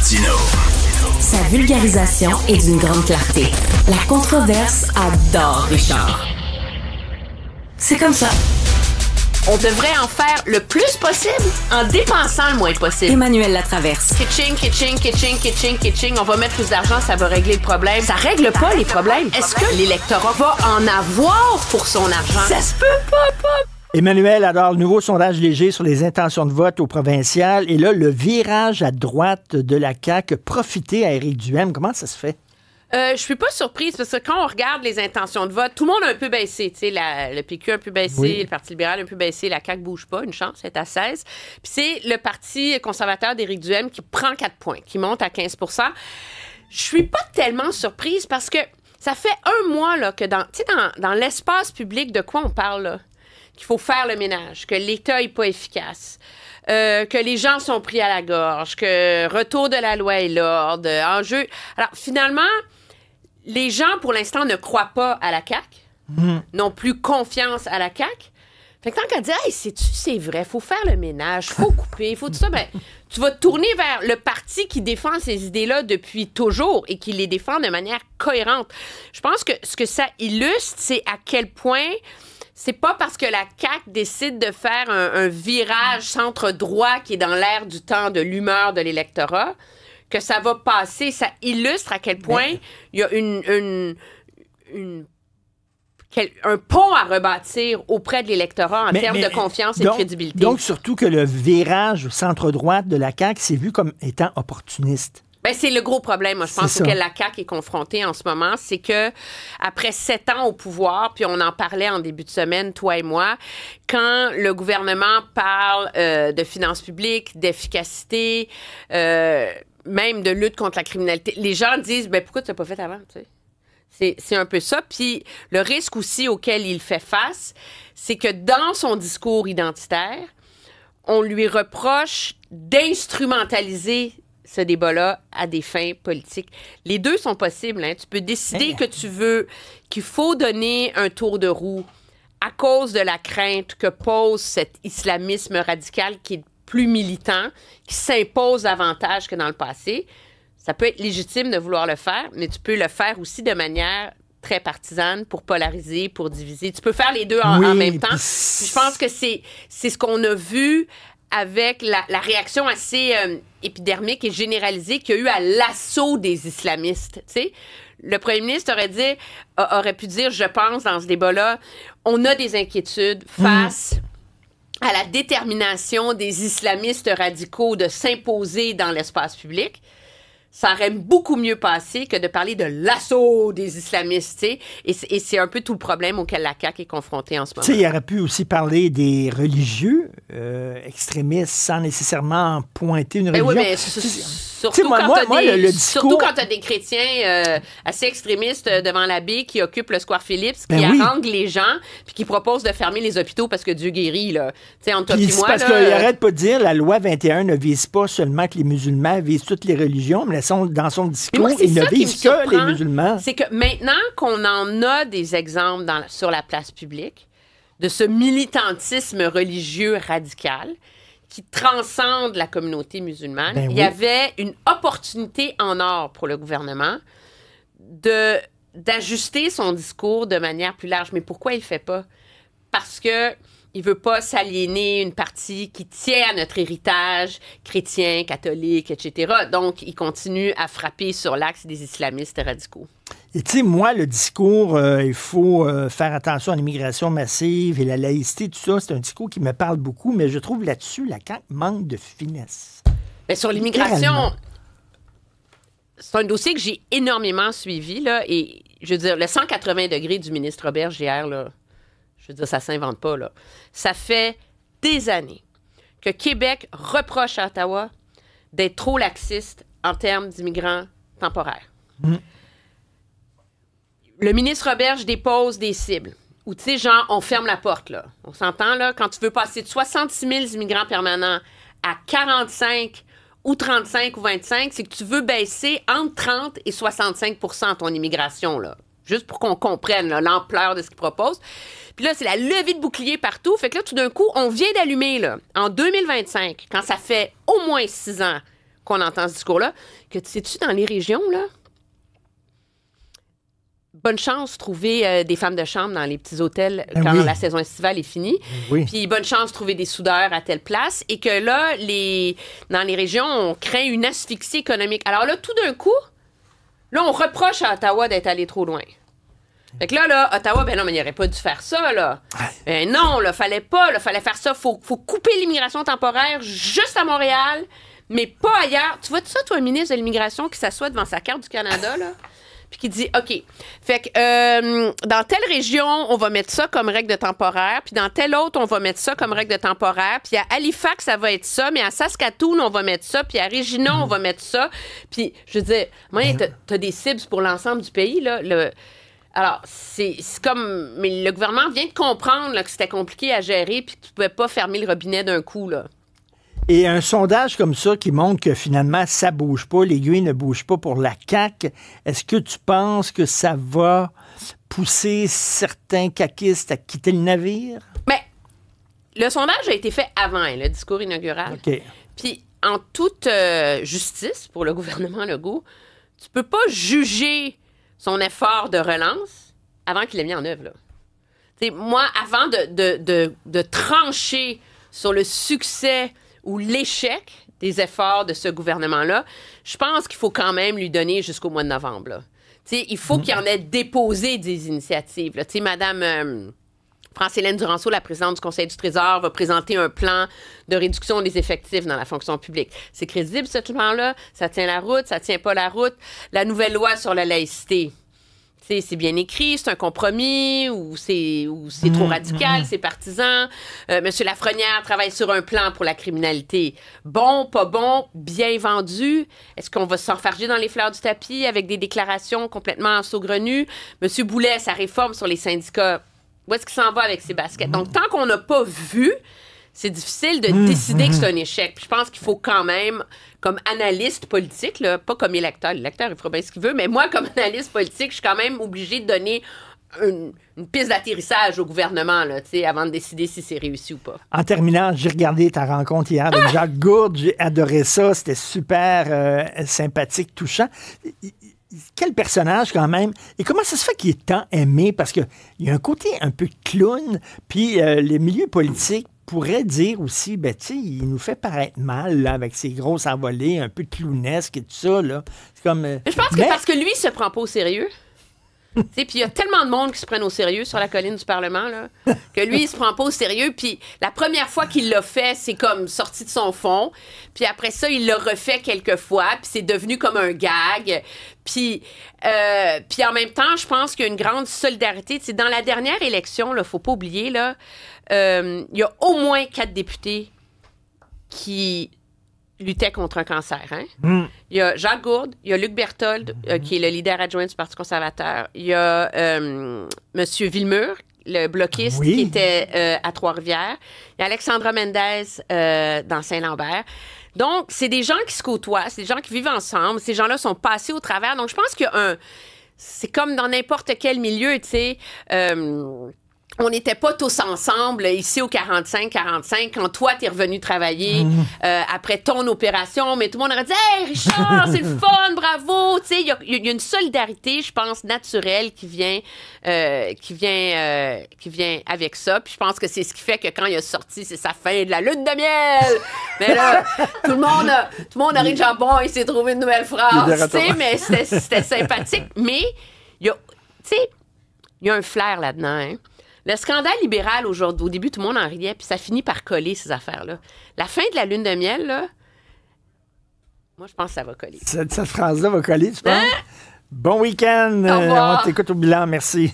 Martineau. Sa vulgarisation est d'une grande clarté. La controverse adore Richard. C'est comme ça. On devrait en faire le plus possible en dépensant le moins possible. Emmanuel Latraverse. Kitching, kitching, kitching, kitching, kitching. On va mettre plus d'argent, ça va régler le problème. Ça règle pas les problèmes. Est-ce que l'électorat va en avoir pour son argent? Ça se peut pas. Emmanuel, alors, le nouveau sondage léger sur les intentions de vote au provincial. Et là, le virage à droite de la CAQ, profiter à Éric Duhaime. Comment ça se fait? Je suis pas surprise parce que quand on regarde les intentions de vote, tout le monde a un peu baissé. Tu sais, le PQ a un peu baissé, oui. Le Parti libéral a un peu baissé, la CAQ bouge pas, une chance, c'est à 16. Puis c'est le Parti conservateur d'Éric Duhaime qui prend 4 points, qui monte à 15 %. Je suis pas tellement surprise parce que ça fait un mois là, que dans l'espace public, de quoi on parle là? Qu'il faut faire le ménage, que l'État n'est pas efficace, que les gens sont pris à la gorge, que retour de la loi et l'ordre, enjeu. Alors, finalement, les gens, pour l'instant, ne croient pas à la CAQ, n'ont plus confiance à la CAQ. Fait que tant qu'à dire, hey, c'est vrai, faut faire le ménage, faut couper, faut tout ça, ben, tu vas te tourner vers le parti qui défend ces idées-là depuis toujours et qui les défend de manière cohérente. Je pense que ce que ça illustre, c'est à quel point c'est pas parce que la CAQ décide de faire un virage centre-droit qui est dans l'air du temps de l'humeur de l'électorat que ça va passer. Ça illustre à quel point il y a un pont à rebâtir auprès de l'électorat en termes de confiance et de crédibilité. Donc, surtout que le virage centre-droite de la CAQ, c'est vu comme étant opportuniste. Ben, c'est le gros problème, moi, je pense, auquel la CAQ est confrontée en ce moment, c'est que après 7 ans au pouvoir, puis on en parlait en début de semaine, toi et moi, quand le gouvernement parle de finances publiques, d'efficacité, même de lutte contre la criminalité, les gens disent, ben pourquoi tu l'as pas fait avant, tu sais? C'est un peu ça. Puis le risque aussi auquel il fait face, c'est que dans son discours identitaire, on lui reproche d'instrumentaliser ce débat-là à des fins politiques. Les deux sont possibles. Hein. Tu peux décider que tu veux, qu'il faut donner un tour de roue à cause de la crainte que pose cet islamisme radical qui est plus militant, qui s'impose davantage que dans le passé. Ça peut être légitime de vouloir le faire, mais tu peux le faire aussi de manière très partisane pour polariser, pour diviser. Tu peux faire les deux en même temps. Puis je pense que c'est ce qu'on a vu avec la réaction assez épidermique et généralisée qu'il y a eu à l'assaut des islamistes. Tu sais, le premier ministre aurait pu dire, je pense, dans ce débat-là, on a des inquiétudes face à la détermination des islamistes radicaux de s'imposer dans l'espace public. Ça aurait beaucoup mieux passé que de parler de l'assaut des islamistes, tu sais. Et c'est un peu tout le problème auquel la CAQ est confrontée en ce moment. Tu sais, il aurait pu aussi parler des religieux extrémistes sans nécessairement pointer une religion. Oui, mais surtout quand tu as des chrétiens assez extrémistes devant l'abbé qui occupent le Square Phillips, qui haranguent les gens, puis qui proposent de fermer les hôpitaux parce que Dieu guérit, là. Tu sais, entre toi et moi, parce qu'il arrête pas de dire la loi 21 ne vise pas seulement que les musulmans, elle vise toutes les religions, mais dans son discours, il ne vise que les musulmans. C'est que maintenant qu'on en a des exemples sur la place publique de ce militantisme religieux radical qui transcende la communauté musulmane, il y avait une opportunité en or pour le gouvernement d'ajuster son discours de manière plus large. Mais pourquoi il ne le fait pas? Parce que il veut pas s'aliéner une partie qui tient à notre héritage chrétien, catholique, etc. Donc, il continue à frapper sur l'axe des islamistes radicaux. Et tu sais, moi, le discours, il faut faire attention à l'immigration massive et la laïcité, tout ça, c'est un discours qui me parle beaucoup, mais je trouve là-dessus, la CAQ manque de finesse. Bien, sur l'immigration, c'est un dossier que j'ai énormément suivi, là, et je veux dire, le 180 degrés du ministre Roberge hier, là, je veux dire, ça s'invente pas, là. Ça fait des années que Québec reproche à Ottawa d'être trop laxiste en termes d'immigrants temporaires. Le ministre Roberge dépose des cibles où, tu sais, genre, on ferme la porte, là. On s'entend, là, quand tu veux passer de 66 000 immigrants permanents à 45 ou 35 ou 25, c'est que tu veux baisser entre 30 et 65 % ton immigration, là. Juste pour qu'on comprenne l'ampleur de ce qu'il propose. Puis là, c'est la levée de bouclier partout. Fait que là, tout d'un coup, on vient d'allumer, là, en 2025, quand ça fait au moins 6 ans qu'on entend ce discours-là, que sais-tu, dans les régions, là, bonne chance de trouver des femmes de chambre dans les petits hôtels quand la saison estivale est finie. Oui. Puis bonne chance de trouver des soudeurs à telle place. Et que là, dans les régions, on craint une asphyxie économique. Alors là, tout d'un coup, là, on reproche à Ottawa d'être allé trop loin. Fait que là, Ottawa, ben non, mais il n'aurait pas dû faire ça, là. Ben non, là, fallait pas, là, fallait faire ça. Faut couper l'immigration temporaire juste à Montréal, mais pas ailleurs. Tu vois ça, toi, un ministre de l'immigration qui s'assoit devant sa carte du Canada, là? Puis qui dit, OK, fait que dans telle région, on va mettre ça comme règle de temporaire, puis dans telle autre, on va mettre ça comme règle de temporaire, puis à Halifax, ça va être ça, mais à Saskatoon, on va mettre ça, puis à Regina, on va mettre ça. Puis, je veux dire, t'as des cibles pour l'ensemble du pays, là. Alors, c'est comme... Mais le gouvernement vient de comprendre là, que c'était compliqué à gérer, puis que tu pouvais pas fermer le robinet d'un coup, là. Et un sondage comme ça qui montre que finalement, ça bouge pas, l'aiguille ne bouge pas pour la CAQ, est-ce que tu penses que ça va pousser certains caquistes à quitter le navire? Mais le sondage a été fait avant le discours inaugural. OK. Puis, en toute justice pour le gouvernement Legault, tu peux pas juger son effort de relance avant qu'il l'ait mis en œuvre, là. T'sais, moi, avant de trancher sur le succès ou l'échec des efforts de ce gouvernement-là, je pense qu'il faut quand même lui donner jusqu'au mois de novembre, là. Il faut qu'il en ait déposé des initiatives, là. Madame France-Hélène Duranceau, la présidente du Conseil du Trésor, va présenter un plan de réduction des effectifs dans la fonction publique. C'est crédible, ce plan-là? Ça tient la route? Ça tient pas la route? La nouvelle loi sur la laïcité, c'est bien écrit, c'est un compromis, ou c'est trop radical, c'est partisan. Monsieur Lafrenière travaille sur un plan pour la criminalité. Bon, pas bon, bien vendu. Est-ce qu'on va s'enfarger dans les fleurs du tapis avec des déclarations complètement saugrenues? Monsieur Boulet, sa réforme sur les syndicats, où est-ce qu'il s'en va avec ses baskets? Donc, tant qu'on n'a pas vu, c'est difficile de décider que c'est un échec. Puis je pense qu'il faut quand même, comme analyste politique, là, pas comme électeur, l'électeur, il fera bien ce qu'il veut, mais moi, comme analyste politique, je suis quand même obligée de donner une piste d'atterrissage au gouvernement là, avant de décider si c'est réussi ou pas. En terminant, j'ai regardé ta rencontre hier avec Jacques Gourde, j'ai adoré ça, c'était super sympathique, touchant. Quel personnage quand même. Et comment ça se fait qu'il est tant aimé? Parce qu'il y a un côté un peu clown, puis les milieux politiques pourraient dire aussi, ben tu sais, il nous fait paraître mal là, avec ses grosses envolées, un peu clownesques et tout ça. Là. C'est comme, je pense que parce que lui, il se prend pas au sérieux. Puis il y a tellement de monde qui se prennent au sérieux sur la colline du Parlement, là, que lui, il se prend pas au sérieux. Puis la première fois qu'il l'a fait, c'est comme sorti de son fond. Puis après ça, il l'a refait quelques fois. Puis c'est devenu comme un gag. Puis en même temps, je pense qu'il y a une grande solidarité. T'sais, dans la dernière élection, il faut pas oublier, là, il y a au moins 4 députés qui luttaient contre un cancer. Hein? Il y a Jacques Gourde, il y a Luc Berthold, qui est le leader adjoint du Parti conservateur. Il y a M. Villemur, le bloquiste, qui était à Trois-Rivières. Il y a Alexandra Mendez dans Saint-Lambert. Donc, c'est des gens qui se côtoient, c'est des gens qui vivent ensemble. Ces gens-là sont passés au travers. Donc, je pense qu'il y a c'est comme dans n'importe quel milieu, tu sais... on n'était pas tous ensemble ici au 45-45 quand toi, t'es revenu travailler après ton opération, mais tout le monde aurait dit « Hey, Richard, c'est le fun, bravo! » Tu sais, il y a une solidarité, je pense, naturelle qui vient avec ça. Puis je pense que c'est ce qui fait que quand il a sorti, c'est sa fin de la lune de miel. Mais là, tout le monde a ri de jambon, il s'est trouvé une nouvelle phrase, tu sais, mais c'était sympathique. Mais, tu sais, il y a un flair là-dedans, hein. Le scandale libéral aujourd'hui, au début, tout le monde en riait, puis ça finit par coller, ces affaires-là. La fin de la lune de miel, là, moi, je pense que ça va coller. Cette phrase-là va coller, tu penses? Bon week-end. Au revoir. On t'écoute au bilan. Merci.